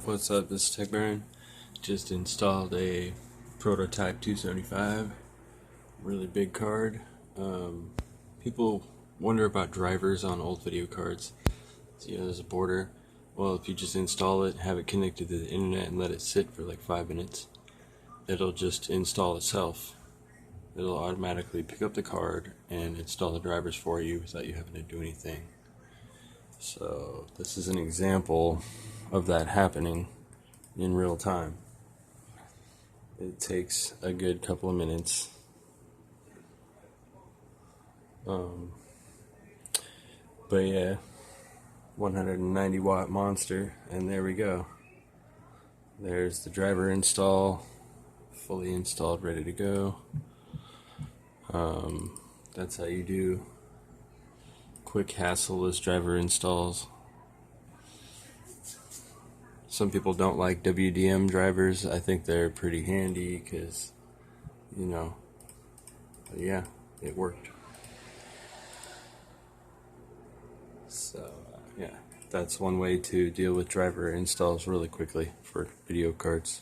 What's up, this is TechBaron. Just installed a prototype 275, really big card. People wonder about drivers on old video cards. So, there's a border. Well, if you just install it, have it connected to the internet and let it sit for like 5 minutes, it'll just install itself. It'll automatically pick up the card and install the drivers for you without you having to do anything. So this is an example of that happening in real time. It takes a good couple of minutes. But yeah, 190 watt monster, and there we go. There's the driver install, fully installed, ready to go. That's how you do quick, hassleless driver installs. Some people don't like WDM drivers. I think they're pretty handy because, yeah, it worked. So, yeah, that's one way to deal with driver installs really quickly for video cards.